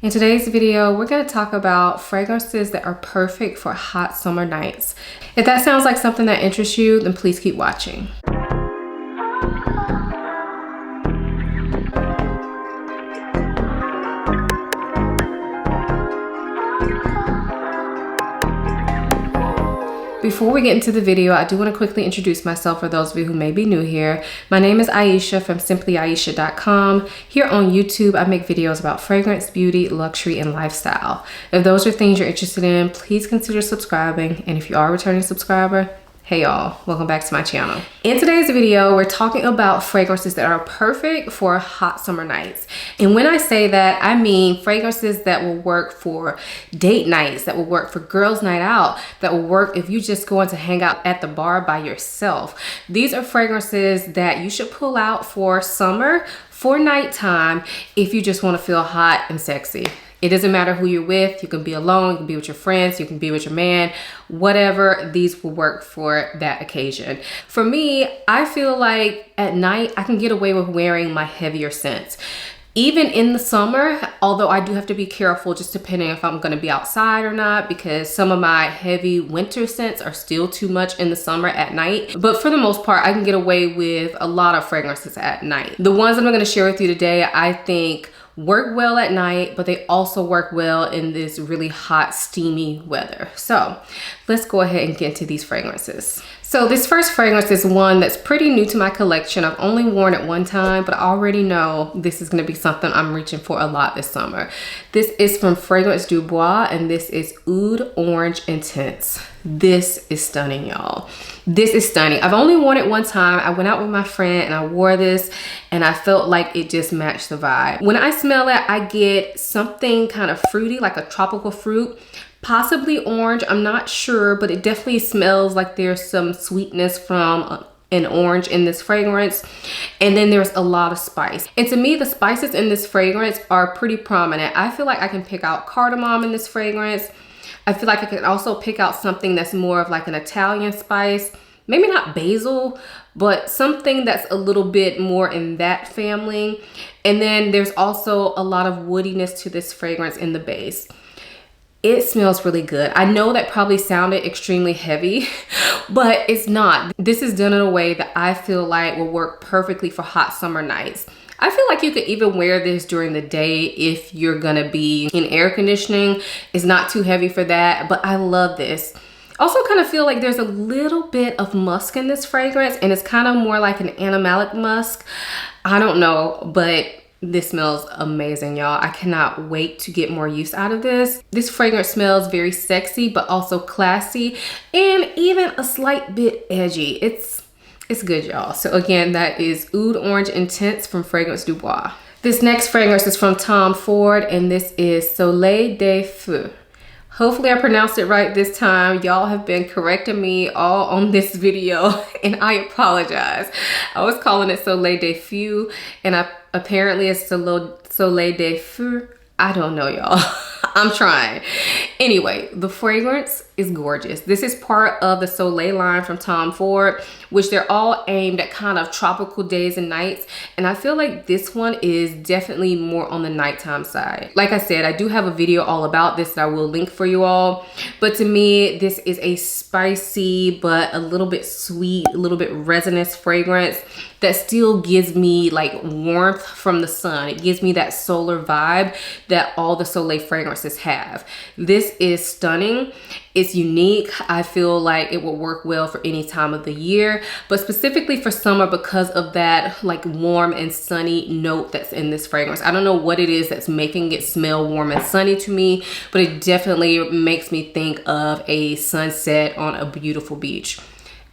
In today's video, we're going to talk about fragrances that are perfect for hot summer nights. If that sounds like something that interests you, then please keep watching. Before we get into the video, I do want to quickly introduce myself for those of you who may be new here. My name is Aisha from simplyaisha.com. Here on YouTube, I make videos about fragrance, beauty, luxury, and lifestyle. If those are things you're interested in, please consider subscribing. And if you are a returning subscriber, hey y'all, welcome back to my channel. In today's video, we're talking about fragrances that are perfect for hot summer nights. And when I say that, I mean fragrances that will work for date nights, that will work for girls' night out, that will work if you just going to hang out at the bar by yourself. These are fragrances that you should pull out for summer, for nighttime, if you just want to feel hot and sexy. It doesn't matter who you're with. You can be alone, you can be with your friends, you can be with your man, whatever, these will work for that occasion. For me, I feel like at night, I can get away with wearing my heavier scents. Even in the summer, although I do have to be careful just depending if I'm gonna be outside or not, because some of my heavy winter scents are still too much in the summer at night. But for the most part, I can get away with a lot of fragrances at night. The ones that I'm gonna share with you today, I think work well at night, but they also work well in this really hot, steamy weather. So let's go ahead and get into these fragrances. So this first fragrance is one that's pretty new to my collection. I've only worn it one time, but I already know this is gonna be something I'm reaching for a lot this summer. This is from Fragrance du Bois, and this is Oud Orange Intense. This is stunning, y'all. This is stunning. I've only worn it one time. I went out with my friend and I wore this and I felt like it just matched the vibe. When I smell it, I get something kind of fruity, like a tropical fruit, possibly orange. I'm not sure, but it definitely smells like there's some sweetness from an orange in this fragrance. And then there's a lot of spice. And to me, the spices in this fragrance are pretty prominent. I feel like I can pick out cardamom in this fragrance. I feel like I can also pick out something that's more of like an Italian spice. Maybe not basil, but something that's a little bit more in that family. And then there's also a lot of woodiness to this fragrance in the base. It smells really good. I know that probably sounded extremely heavy, but it's not. This is done in a way that I feel like will work perfectly for hot summer nights. I feel like you could even wear this during the day if you're gonna be in air conditioning. It's not too heavy for that, but I love this. Also kind of feel like there's a little bit of musk in this fragrance, and it's kind of more like an animalic musk. I don't know, but this smells amazing, y'all. I cannot wait to get more use out of this. This fragrance smells very sexy, but also classy, and even a slight bit edgy. It's good, y'all. So again, that is Oud Orange Intense from Fragrance du Bois. This next fragrance is from Tom Ford, and this is Soleil des Feux. Hopefully I pronounced it right this time. Y'all have been correcting me all on this video, and I apologize. I was calling it Soleil des Feux, and apparently it's Soleil des Feux. I don't know, y'all. I'm trying. Anyway, the fragrance is gorgeous. This is part of the Soleil line from Tom Ford, which they're all aimed at kind of tropical days and nights. And I feel like this one is definitely more on the nighttime side. Like I said, I do have a video all about this that I will link for you all. But to me, this is a spicy, but a little bit sweet, a little bit resinous fragrance that still gives me like warmth from the sun. It gives me that solar vibe that all the Soleil fragrances have. This is stunning. It's unique. I feel like it will work well for any time of the year, but specifically for summer because of that like warm and sunny note that's in this fragrance. I don't know what it is that's making it smell warm and sunny to me, but it definitely makes me think of a sunset on a beautiful beach.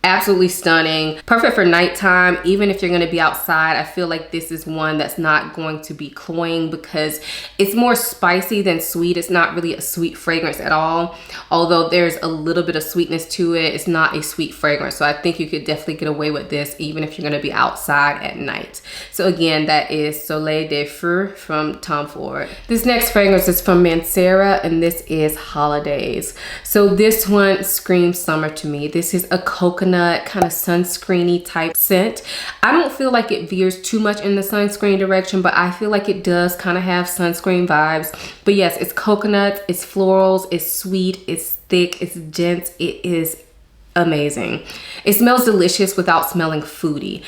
Absolutely stunning. Perfect for nighttime. Even if you're going to be outside, I feel like this is one that's not going to be cloying because it's more spicy than sweet. It's not really a sweet fragrance at all. Although there's a little bit of sweetness to it, it's not a sweet fragrance. So I think you could definitely get away with this even if you're going to be outside at night. So again, that is Soleil des Feux from Tom Ford. This next fragrance is from Mancera, and this is Holidays. So this one screams summer to me. This is a coconut coconut, kind of sunscreeny type scent. I don't feel like it veers too much in the sunscreen direction, but I feel like it does kind of have sunscreen vibes. But yes, it's coconut, it's florals, it's sweet, it's thick, it's dense, it is amazing. It smells delicious without smelling foody.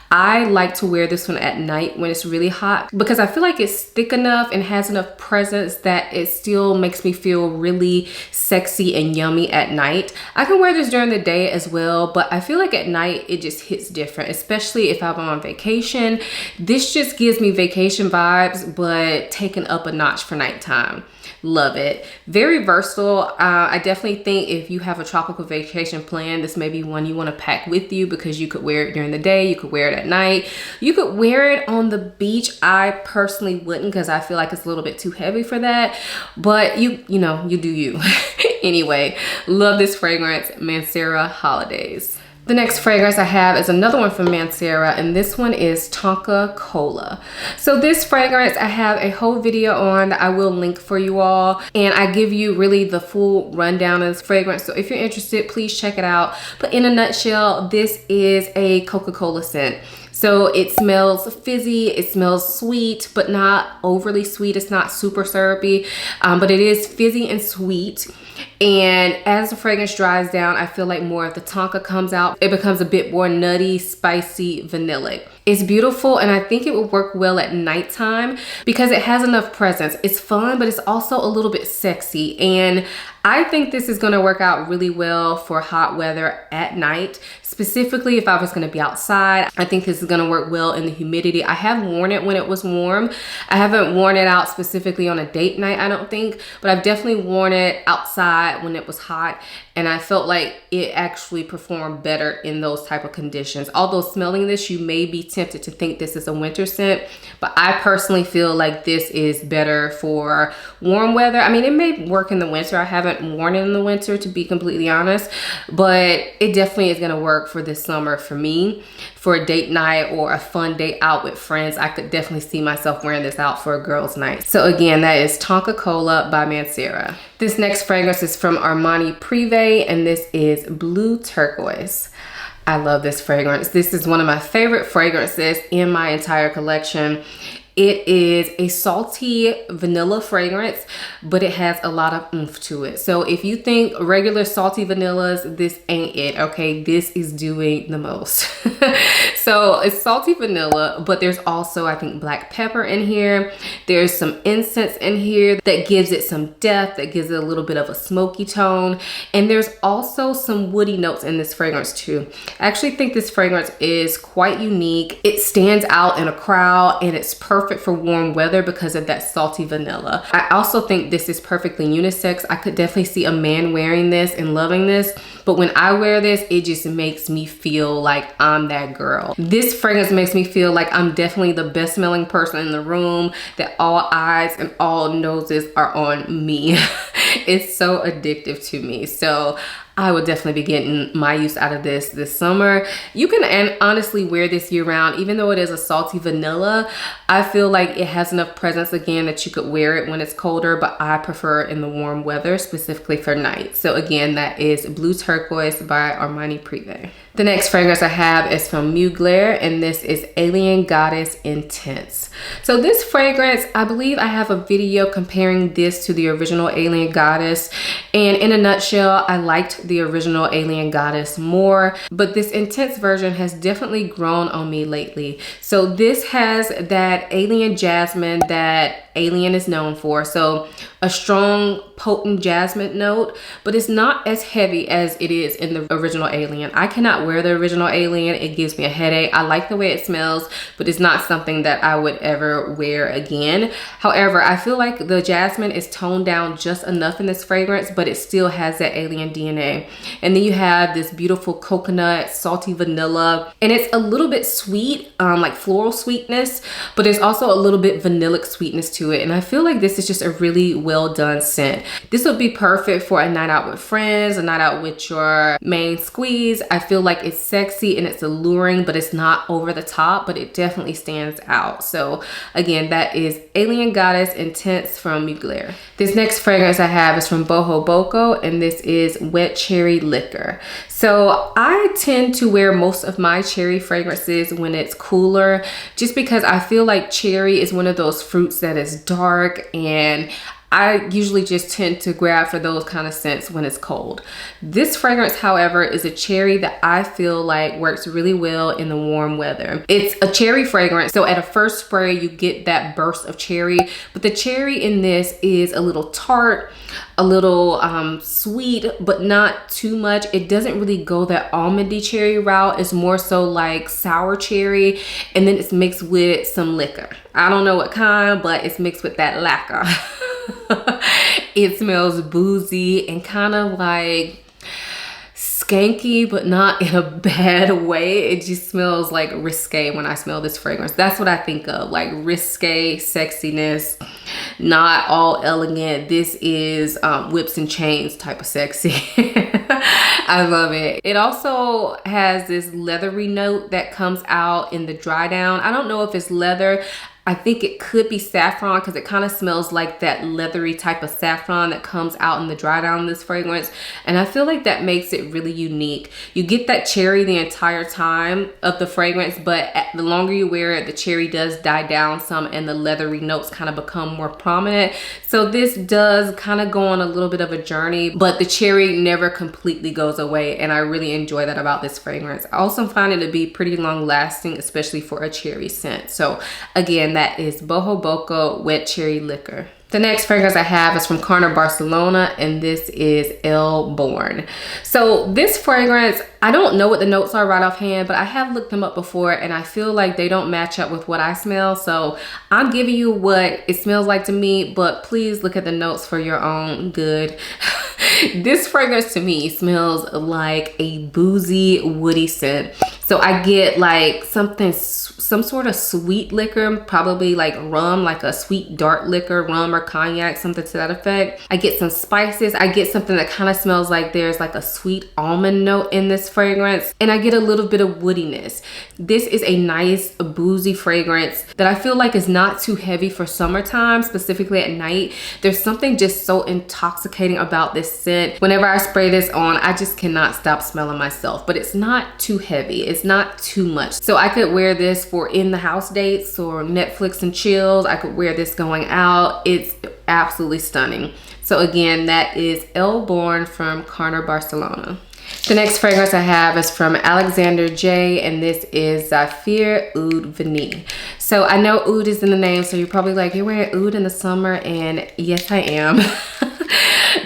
I like to wear this one at night when it's really hot because I feel like it's thick enough and has enough presence that it still makes me feel really sexy and yummy at night. I can wear this during the day as well, but I feel like at night it just hits different, especially if I'm on vacation. This just gives me vacation vibes, but taken up a notch for nighttime. Love it. Very versatile. I definitely think if you have a tropical vacation plan, this may be one you want to pack with you because you could wear it during the day, you could wear it at night, you could wear it on the beach. I personally wouldn't because I feel like it's a little bit too heavy for that, but you know, you do you. Anyway, love this fragrance, Mancera Holidays. The next fragrance I have is another one from Mancera, and this one is Tonka Cola. So this fragrance I have a whole video on that I will link for you all, and I give you really the full rundown of this fragrance. So if you're interested, please check it out. But in a nutshell, this is a Coca-Cola scent. So it smells fizzy, it smells sweet, but not overly sweet. It's not super syrupy, but it is fizzy and sweet. And as the fragrance dries down, I feel like more of the tonka comes out. It becomes a bit more nutty, spicy, vanillic. It's beautiful, and I think it would work well at nighttime because it has enough presence. It's fun, but it's also a little bit sexy. And I think this is gonna work out really well for hot weather at night. Specifically, if I was gonna be outside, I think this is gonna work well in the humidity. I have worn it when it was warm. I haven't worn it out specifically on a date night, I don't think, but I've definitely worn it outside when it was hot, and I felt like it actually performed better in those type of conditions. Although smelling this, you may be tempted to think this is a winter scent, but I personally feel like this is better for warm weather. I mean, it may work in the winter. I haven't worn it in the winter, to be completely honest, but it definitely is gonna work for this summer for me. For a date night or a fun day out with friends, I could definitely see myself wearing this out for a girls' night. So again, that is Tonka Cola by Mancera. This next fragrance is from Armani Privé, and this is Blue Turquoise. I love this fragrance. This is one of my favorite fragrances in my entire collection. It is a salty vanilla fragrance, but it has a lot of oomph to it. So if you think regular salty vanillas, this ain't it, okay? This is doing the most. So it's salty vanilla, but there's also, I think, black pepper in here. There's some incense in here that gives it some depth, that gives it a little bit of a smoky tone. And there's also some woody notes in this fragrance too. I actually think this fragrance is quite unique. It stands out in a crowd, and it's perfect for warm weather because of that salty vanilla. I also think this is perfectly unisex. I could definitely see a man wearing this and loving this, but when I wear this, it just makes me feel like I'm that girl. This fragrance makes me feel like I'm definitely the best smelling person in the room, that all eyes and all noses are on me. It's so addictive to me. So I would definitely be getting my use out of this summer. You can honestly wear this year round. Even though it is a salty vanilla, I feel like it has enough presence again that you could wear it when it's colder, but I prefer it in the warm weather, specifically for night. So again, that is Blue Turquoise by Armani Privé. The next fragrance I have is from Mugler, and this is Alien Goddess Intense. So this fragrance, I believe I have a video comparing this to the original Alien Goddess, and in a nutshell, I liked the original Alien Goddess more, but this intense version has definitely grown on me lately. So this has that alien jasmine that Alien is known for. So a strong, potent jasmine note, but it's not as heavy as it is in the original Alien. I cannot wear the original Alien. It gives me a headache. I like the way it smells, but it's not something that I would ever wear again. However, I feel like the jasmine is toned down just enough in this fragrance, but it still has that Alien DNA. And then you have this beautiful coconut, salty vanilla, and it's a little bit sweet, like floral sweetness, but there's also a little bit vanillic sweetness to into it. And I feel like this is just a really well done scent. This would be perfect for a night out with friends, a night out with your main squeeze. I feel like it's sexy and it's alluring, but it's not over the top, but it definitely stands out. So again, that is Alien Goddess Intense from Mugler. This next fragrance I have is from Boho Boko, and this is Wet Cherry Liquor. So I tend to wear most of my cherry fragrances when it's cooler, just because I feel like cherry is one of those fruits that is dark, and I usually just tend to grab for those kind of scents when it's cold. This fragrance, however, is a cherry that I feel like works really well in the warm weather. It's a cherry fragrance, so at a first spray, you get that burst of cherry, but the cherry in this is a little tart, a little sweet, but not too much. It doesn't really go that almondy cherry route. It's more so like sour cherry, and then it's mixed with some liquor. I don't know what kind, but it's mixed with that lacquer. It smells boozy and kind of like skanky, but not in a bad way. It just smells like risque when I smell this fragrance. That's what I think of, like risque sexiness, not all elegant. This is whips and chains type of sexy. I love it. It also has this leathery note that comes out in the dry down. I don't know if it's leather. I think it could be saffron, because it kind of smells like that leathery type of saffron that comes out in the dry down of this fragrance. And I feel like that makes it really unique. You get that cherry the entire time of the fragrance, but the longer you wear it, the cherry does die down some and the leathery notes kind of become more prominent. So this does kind of go on a little bit of a journey, but the cherry never completely goes away. And I really enjoy that about this fragrance. I also find it to be pretty long lasting, especially for a cherry scent. So again, that is Boho Boko Wet Cherry Liquor. The next fragrance I have is from Carner Barcelona, and this is El Born. So this fragrance, I don't know what the notes are right offhand, but I have looked them up before, and I feel like they don't match up with what I smell. So I'm giving you what it smells like to me, but please look at the notes for your own good. This fragrance to me smells like a boozy, woody scent. So I get like some sort of sweet liquor, probably like rum, like a sweet dark liquor, rum or cognac, something to that effect. I get some spices. I get something that kind of smells like there's like a sweet almond note in this fragrance. And I get a little bit of woodiness. This is a nice boozy fragrance that I feel like is not too heavy for summertime, specifically at night. There's something just so intoxicating about this scent. Whenever I spray this on, I just cannot stop smelling myself, but it's not too heavy. It's not too much. So I could wear this for in the house dates or Netflix and chills. I could wear this going out. It's absolutely stunning. So again, that is El Born from Carner Barcelona. The next fragrance I have is from Alexander J, and this is Zafir Oud Vanille. So I know oud is in the name, so you're probably like, you're wearing oud in the summer, and yes, I am.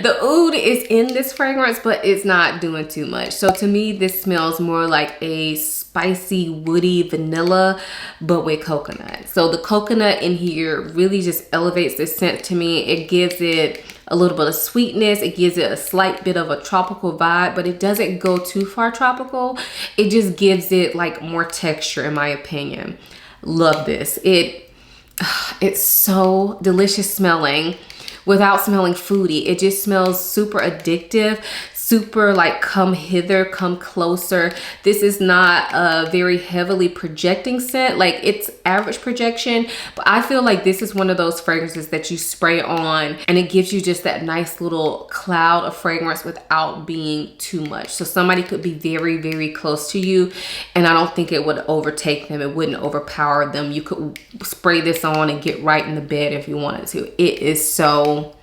The oud is in this fragrance, but it's not doing too much. So to me, this smells more like a spicy, woody vanilla, but with coconut. So the coconut in here really just elevates this scent to me. It gives it a little bit of sweetness. It gives it a slight bit of a tropical vibe, but it doesn't go too far tropical. It just gives it like more texture, in my opinion. Love this. It's so delicious smelling without smelling foody. It just smells super addictive, super like come hither, come closer. This is not a very heavily projecting scent. Like it's average projection, but I feel like this is one of those fragrances that you spray on and it gives you just that nice little cloud of fragrance without being too much. So somebody could be very, very close to you and I don't think it would overtake them. It wouldn't overpower them. You could spray this on and get right in the bed if you wanted to. It is so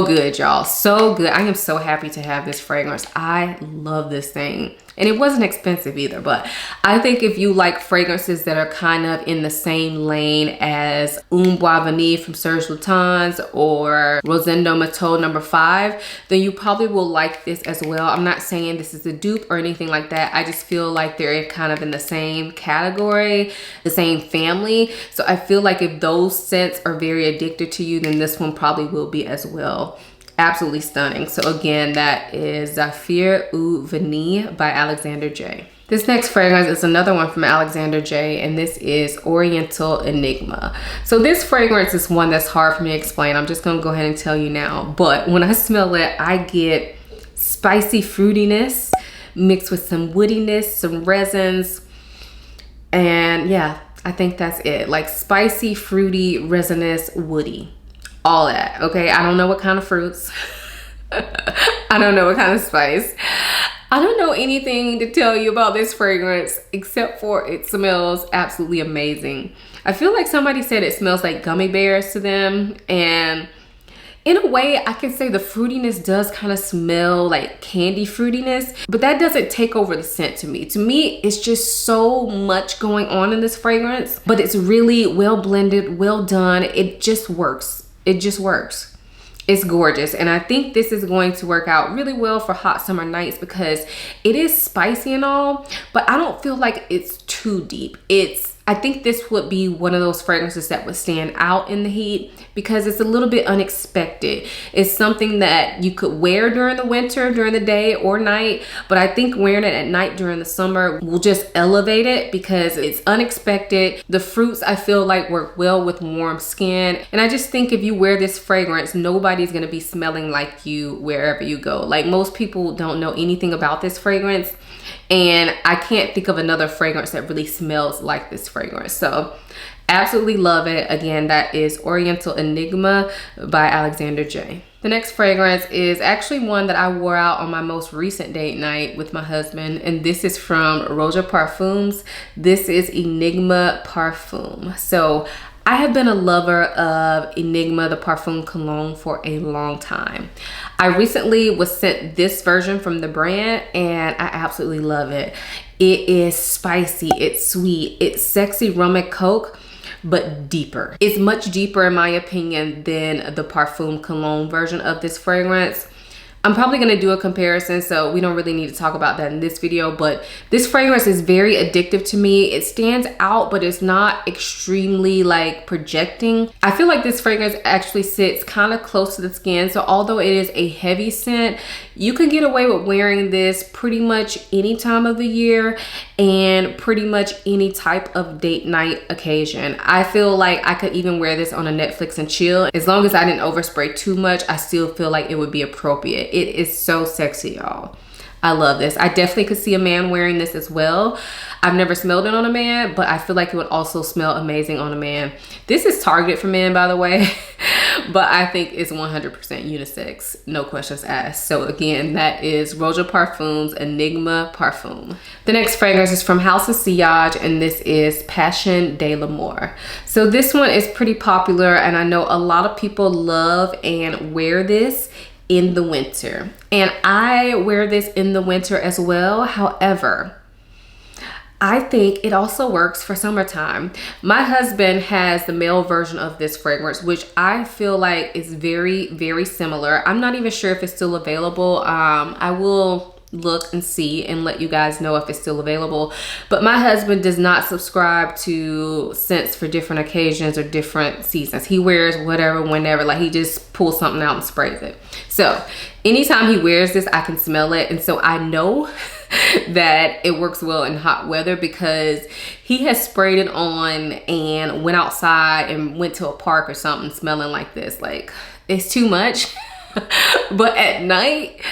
good, y'all. So good. I am so happy to have this fragrance. I love this thing. And it wasn't expensive either, but I think if you like fragrances that are kind of in the same lane as Un Bois Vanille from Serge Lutens or Rosendo Mateau No. 5, then you probably will like this as well. I'm not saying this is a dupe or anything like that. I just feel like they're kind of in the same category, the same family. So I feel like if those scents are very addicted to you, then this one probably will be as well. Absolutely stunning. So again, that is Zafir Oud Vanille by Alexander J. This next fragrance is another one from Alexander J, and this is Oriental Enigma. So this fragrance is one that's hard for me to explain. I'm just gonna go ahead and tell you now. But when I smell it, I get spicy fruitiness mixed with some woodiness, some resins, and yeah, I think that's it. Like spicy, fruity, resinous, woody, all that. Okay, I don't know what kind of fruits. I don't know what kind of spice. I don't know anything to tell you about this fragrance except for it smells absolutely amazing. I feel like somebody said it smells like gummy bears to them, and in a way I can say the fruitiness does kind of smell like candy fruitiness, but that doesn't take over the scent to me. To me, it's just so much going on in this fragrance, but it's really well blended, well done. It just works. It just works. It's gorgeous, and I think this is going to work out really well for hot summer nights because it is spicy and all, but I don't feel like it's too deep. I think this would be one of those fragrances that would stand out in the heat because it's a little bit unexpected. It's something that you could wear during the winter, during the day or night, but I think wearing it at night during the summer will just elevate it because it's unexpected. The fruits I feel like work well with warm skin, and I just think if you wear this fragrance, nobody's gonna be smelling like you wherever you go. Like, most people don't know anything about this fragrance, and I can't think of another fragrance that really smells like this fragrance. So absolutely love it. Again, that is Oriental Enigma by Alexander J. The next fragrance is actually one that I wore out on my most recent date night with my husband, and this is from Roja Parfums. This is Enigma Parfum. So I have been a lover of Enigma, the Parfum Cologne, for a long time. I recently was sent this version from the brand, and I absolutely love it. It is spicy, it's sweet, it's sexy rum and coke, but deeper. It's much deeper in my opinion than the Parfum Cologne version of this fragrance. I'm probably gonna do a comparison, so we don't really need to talk about that in this video, but this fragrance is very addictive to me. It stands out, but it's not extremely like projecting. I feel like this fragrance actually sits kind of close to the skin, so although it is a heavy scent, you can get away with wearing this pretty much any time of the year and pretty much any type of date night occasion. I feel like I could even wear this on a Netflix and chill. As long as I didn't overspray too much, I still feel like it would be appropriate. It is so sexy, y'all. I love this. I definitely could see a man wearing this as well. I've never smelled it on a man, but I feel like it would also smell amazing on a man. This is targeted for men, by the way, but I think it's 100% unisex, no questions asked. So again, that is Roja Parfums Enigma Parfum. The next fragrance is from House of Sillage, and this is Passion de l'Amour. So this one is pretty popular, and I know a lot of people love and wear this in the winter, and I wear this in the winter as well. However, I think it also works for summertime. My husband has the male version of this fragrance, which I feel like is very, very similar. I'm not even sure if it's still available. I will look and see and let you guys know if it's still available, but my husband does not subscribe to scents for different occasions or different seasons. He wears whatever, whenever, like he just pulls something out and sprays it. So anytime he wears this, I can smell it, and so I know that it works well in hot weather because he has sprayed it on and went outside and went to a park or something smelling like this. Like, it's too much. But at night,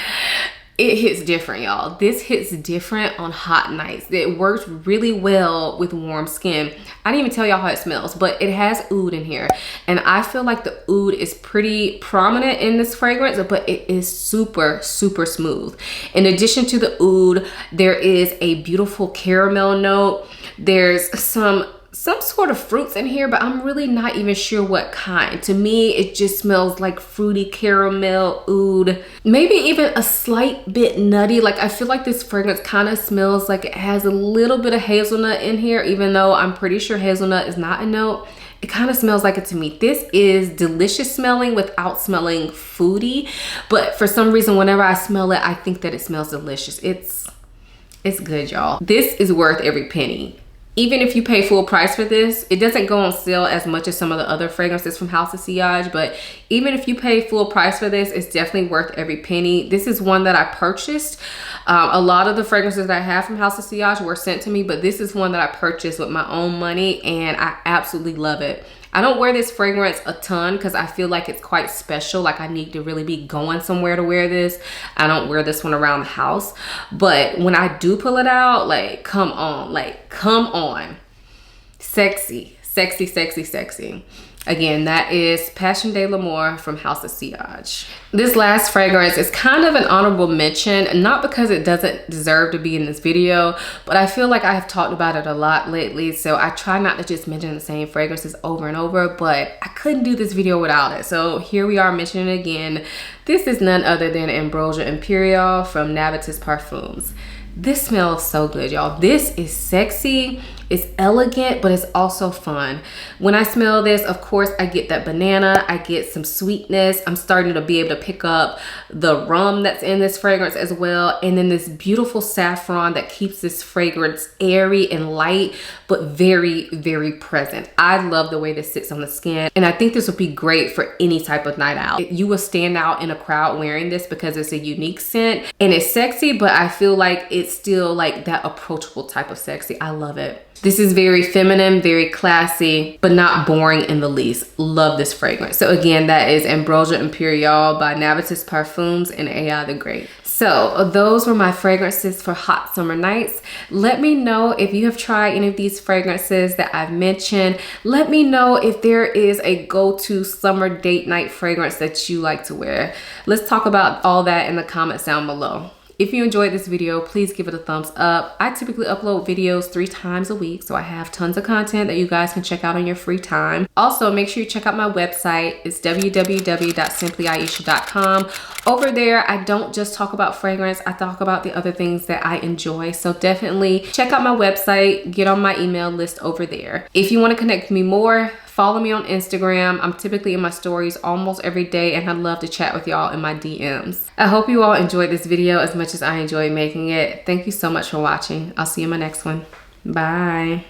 it hits different, y'all. This hits different on hot nights. It works really well with warm skin. I didn't even tell y'all how it smells, but it has oud in here, and I feel like the oud is pretty prominent in this fragrance, but it is super, super smooth. In addition to the oud, there is a beautiful caramel note. There's some sort of fruits in here, but I'm really not even sure what kind. To me, it just smells like fruity caramel, oud, maybe even a slight bit nutty. Like, I feel like this fragrance kind of smells like it has a little bit of hazelnut in here, even though I'm pretty sure hazelnut is not a note. It kind of smells like it to me. This is delicious smelling without smelling foody, but for some reason, whenever I smell it, I think that it smells delicious. It's good, y'all. This is worth every penny. Even if you pay full price for this, it doesn't go on sale as much as some of the other fragrances from House of Sillage, but even if you pay full price for this, it's definitely worth every penny. This is one that I purchased. A lot of the fragrances that I have from House of Sillage were sent to me, but this is one that I purchased with my own money, and I absolutely love it. I don't wear this fragrance a ton because I feel like it's quite special. Like I need to really be going somewhere to wear this. I don't wear this one around the house. But when I do pull it out, like, come on. Like, come on. Sexy, sexy, sexy, sexy. Again, that is Passion de l'Amour from House of Sillage. This last fragrance is kind of an honorable mention, not because it doesn't deserve to be in this video, but I feel like I have talked about it a lot lately, so I try not to just mention the same fragrances over and over, but I couldn't do this video without it. So here we are mentioning it again. This is none other than Ambrosia Imperial from Navitus Parfums. This smells so good, y'all. This is sexy, it's elegant, but it's also fun. When I smell this, of course, I get that banana, I get some sweetness. I'm starting to be able to pick up the rum that's in this fragrance as well. And then this beautiful saffron that keeps this fragrance airy and light, but very, very present. I love the way this sits on the skin. And I think this would be great for any type of night out. You will stand out in a crowd wearing this because it's a unique scent and it's sexy, but I feel like it's still like that approachable type of sexy. I love it. This is very feminine, very classy, but not boring in the least. Love this fragrance. So again, that is Ambrosia Imperial by Navitus Parfums and AI the Great. So those were my fragrances for hot summer nights. Let me know if you have tried any of these fragrances that I've mentioned. Let me know if there is a go-to summer date night fragrance that you like to wear. Let's talk about all that in the comments down below. If you enjoyed this video, please give it a thumbs up. I typically upload videos 3 times a week, so I have tons of content that you guys can check out on your free time. Also, make sure you check out my website. It's www.simplyaisha.com. Over there, I don't just talk about fragrance, I talk about the other things that I enjoy. So definitely check out my website, get on my email list over there. If you want to connect with me more, follow me on Instagram. I'm typically in my stories almost every day, and I'd love to chat with y'all in my DMs. I hope you all enjoyed this video as much as I enjoyed making it. Thank you so much for watching. I'll see you in my next one. Bye.